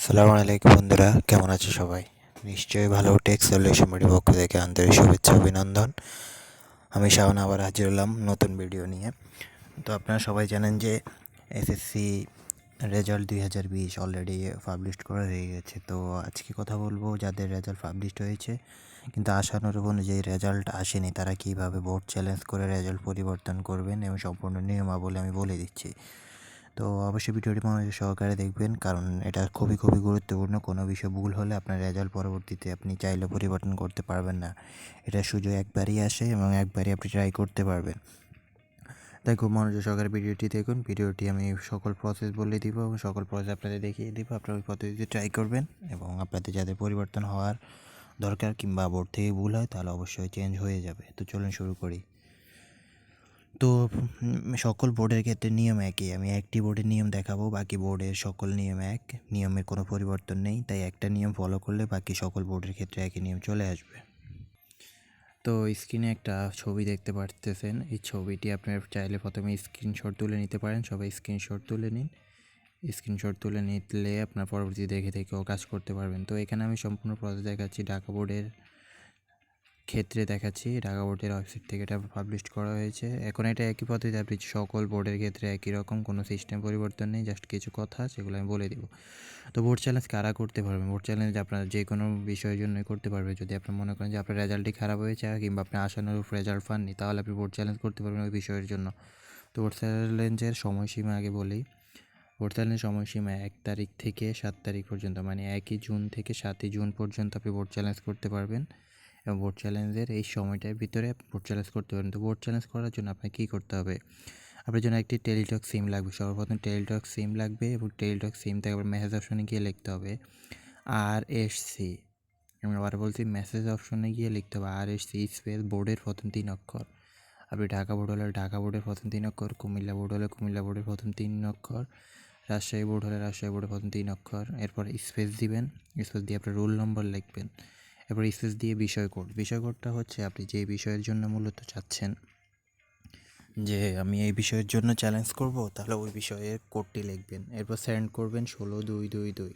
আসসালামুআলাইকুম বন্ধুরা, কেমন আছো সবাই? নিশ্চয়ই ভালো। টেক সলিউশন বাড়ির পক্ষ থেকে আন্তরিক শুভেচ্ছা অভিনন্দন। আমি শাওন আবার হাজির হলাম নতুন ভিডিও নিয়ে। তো আপনারা সবাই জানেন যে এসএসসি রেজাল্ট 2020 অলরেডি পাবলিশ করা হয়ে গেছে। তো আজকে কথা বলবো যাদের রেজাল্ট পাবলিশ হয়েছে কিন্তু আশানুরূপ অনুযায়ী রেজাল্ট আসেনি, তারা কীভাবে বোর্ড চ্যালেঞ্জ করে রেজাল্ট পরিবর্তন করবেন এবং সম্পূর্ণ নিয়মাবলী আমি বলে দিচ্ছি। তো অবশ্যই ভিডিওটি মনোযোগ সহকারে দেখবেন, কারণ এটা খুবই গুরুত্বপূর্ণ। কোনো বিষয় ভুল হলে আপনার রেজাল্ট পরবর্তীতে আপনি চাইলেও পরিবর্তন করতে পারবেন না। এটা সুযোগ একবারই আসে এবং একবারই আপনি ট্রাই করতে পারবেন। তাই খুব মনোযোগ সহকারে ভিডিওটি দেখুন। ভিডিওটি আমি সকল প্রসেস বলে দিব এবং সকল প্রসেস আপনাদের দেখিয়ে দিব। আপনারা ওই পদ্ধতিতে ট্রাই করবেন এবং আপনাদের যাদের পরিবর্তন হওয়ার দরকার কিংবা বোর্ড থেকে ভুল হয় তাহলে অবশ্যই চেঞ্জ হয়ে যাবে। তো চলুন শুরু করি। তো সকল বোর্ডের ক্ষেত্রে নিয়ম একই। আমি একটি বোর্ডের নিয়ম দেখাবো, বাকি বোর্ডের সকল নিয়ম এক, নিয়মের কোনো পরিবর্তন নেই। তাই একটা নিয়ম ফলো করলে বাকি সকল বোর্ডের ক্ষেত্রে একই নিয়ম চলে আসবে। তো স্ক্রিনে একটা ছবি দেখতে পারতেছেন। এই ছবিটি আপনার চাইলে প্রথমে স্ক্রিনশট তুলে নিতে পারেন। সবাই স্ক্রিনশট তুলে নিন। স্ক্রিনশট তুলে নিলে আপনার পরবর্তী দেখেও কাজ করতে পারবেন। তো এখানে আমি সম্পূর্ণ প্রসেস দেখাচ্ছি। ঢাকা বোর্ডের ক্ষেত্রে দেখাচ্ছি। ঢাকা বোর্ডের ওয়েবসাইট থেকে এটা পাবলিশ করা হয়েছে। এখন এটা একই পদ্ধতি, আপনি সকল বোর্ডের ক্ষেত্রে একই রকম, কোনো সিস্টেম পরিবর্তন নেই। জাস্ট কিছু কথা সেগুলো আমি বলে দিব। তো বোর্ড চ্যালেঞ্জ কারা করতে পারবেন? বোর্ড চ্যালেঞ্জ আপনার যে কোনো বিষয়ের জন্যই করতে পারবে। যদি আপনি মনে করেন যে আপনার রেজাল্টই খারাপ হয়েছে কিংবা আপনি আশানুরূপ রেজাল্ট পাননি, তাহলে আপনি বোর্ড চ্যালেঞ্জ করতে পারবেন ওই বিষয়ের জন্য। তো বোর্ড চ্যালেঞ্জের সময়সীমা আগে বলি। বোর্ড চ্যালেঞ্জের সময়সীমা 1 তারিখ থেকে 7 তারিখ পর্যন্ত, মানে 1 জুন থেকে 7 জুন পর্যন্ত আপনি বোর্ড চ্যালেঞ্জ করতে পারবেন এবং বোর্ড চ্যালেঞ্জের এই সময়টার ভিতরে বোর্ড চ্যালেঞ্জ করতে পারেন। তো বোর্ড চ্যালেঞ্জ করার জন্য আপনাকে কী করতে হবে? আপনার জন্য একটি টেলিটক সিম লাগবে। সর্বপ্রথম টেলিটক সিম লাগবে এবং টেলিটক সিম থেকে আবার মেসেজ অপশনে গিয়ে লিখতে হবে RSC। আমি আবার বলছি, মেসেজ অপশনে গিয়ে লিখতে হবে RSC স্পেস বোর্ডের প্রথম 3 অক্ষর। আপনি ঢাকা বোর্ড হলে ঢাকা বোর্ডের প্রথম 3 অক্ষর, কুমিল্লা বোর্ড হলে কুমিল্লা বোর্ডের প্রথম 3 অক্ষর, রাজশাহী বোর্ড হলে রাজশাহী বোর্ডের প্রথম 3 অক্ষর। এরপর স্পেস দিবেন। স্পেস দিয়ে আপনার রোল নম্বর লিখবেন। এরপর স্পেস দিয়ে বিষয় কোডটা হচ্ছে আপনি যে বিষয়ের জন্য মূলত চাচ্ছেন যে আমি এই বিষয়ের জন্য চ্যালেঞ্জ করব, তাহলে ওই বিষয়ের কোডটি লিখবেন। এরপর সেন্ড করবেন 16/2/22।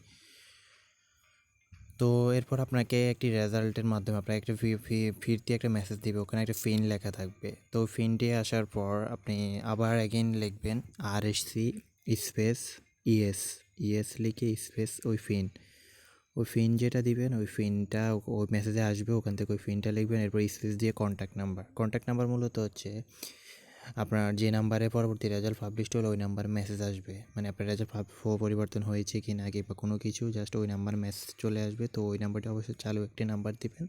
তো এরপর আপনাকে একটি রেজাল্টের মাধ্যমে আপনাকে একটা ফিরতি একটা মেসেজ দিবে, ওখানে একটা ফিন লেখা থাকবে। তো ফিনটি আসার পর আপনি আবার অ্যাগেন লিখবেন RSC স্পেস ইএস লিখে স্পেস ওই ফিন যেটা দিবেন ওই ফিনটা ওই মেসেজে আসবে, ওখান থেকে ওই ফিনটা লিখবেন। এরপর স্পেস দিয়ে কন্ট্যাক্ট নাম্বার মূলত হচ্ছে আপনার যে নাম্বারে পরবর্তী রেজাল্ট পাবলিশ হলো ওই নাম্বার মেসেজ আসবে, মানে আপনার রেজাল্ট পরিবর্তন হয়েছে কি না বা কোনো কিছু, জাস্ট ওই নাম্বার মেসেজ চলে আসবে। তো ওই নাম্বারটা অবশ্যই চালু একটি নাম্বার দিবেন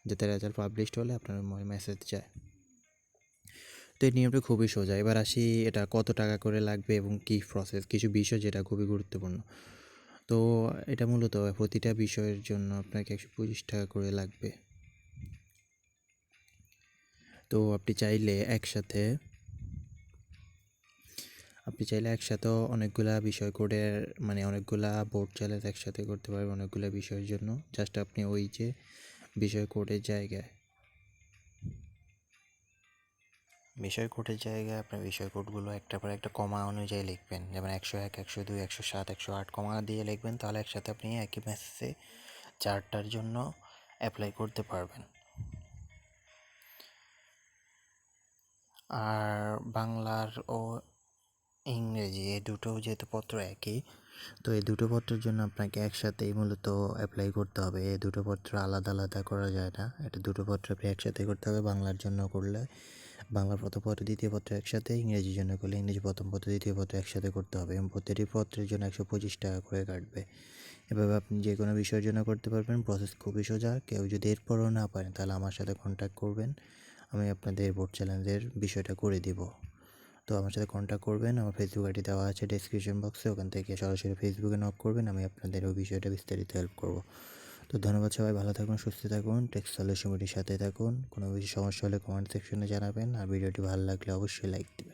যাতে রেজাল্ট পাবলিশ হলে আপনার মেসেজ যায়। তো এই নিয়মটা খুবই সোজা। এবার আসি এটা কত টাকা করে লাগবে এবং কী প্রসেস, কিছু বিষয় যেটা খুবই গুরুত্বপূর্ণ। তো এটা মূলত প্রতিটা বিষয়ের জন্য আপনাকে 125 টাকা করে লাগবে। তো আপনি চাইলে একসাথেও অনেকগুলা বিষয় কোডের, মানে অনেকগুলা বোর্ড চ্যালেঞ্জ একসাথে করতে পারবেন অনেকগুলা বিষয়ের জন্য। জাস্ট আপনি ওই যে বিষয় কোডের জায়গায় আপনার বিষয় কোডগুলো একটা পর একটা কমা অনুযায়ী লিখবেন। যেমন 101, 102, 107, 108 কমা দিয়ে লিখবেন, তাহলে একসাথে আপনি একই মেসেজে 4টার জন্য অ্যাপ্লাই করতে পারবেন। আর বাংলার ও ইংরেজি এই দুটো যেহেতু পত্র একই, তো এই দুটো পত্রের জন্য আপনাকে একসাথেই মূলত অ্যাপ্লাই করতে হবে। এই দুটো পত্র আলাদা করা যায় না, এটা দুটো পত্র আপনি একসাথে করতে হবে। বাংলার জন্য করলে বাংলার প্রথম পত্র দ্বিতীয় পত্র একসাথে, ইংরেজির জন্য করলে ইংরেজি প্রথম পত্র দ্বিতীয় পত্র একসাথে করতে হবে এবং প্রতিটি পত্রের জন্য 125 টাকা করে কাটবে। এভাবে আপনি যে কোনো বিষয়ের জন্য করতে পারবেন। প্রসেস খুবই সোজা। কেউ যদি এরপরও না পারেন তাহলে আমার সাথে কন্ট্যাক্ট করবেন, আমি আপনাদের বোর্ড চ্যালেঞ্জের বিষয়টা করে দিব। তো আমার সাথে কন্ট্যাক্ট করবেন, আমার ফেসবুক আইডি দেওয়া আছে ডেসক্রিপশন বক্সে, ওখান থেকে সরাসরি ফেসবুকে নক করবেন, আমি আপনাদের ওই বিষয়টা বিস্তারিত হেল্প করব। তো ধন্যবাদ সবাই, ভালো থাকুন, সুস্থ থাকুন, টেক সলিউশনের সাথে থাকুন। কোনো কিছু সমস্যা হলে কমেন্ট সেকশনে জানাবেন আর ভিডিওটি ভালো লাগলে অবশ্যই লাইক দেবেন।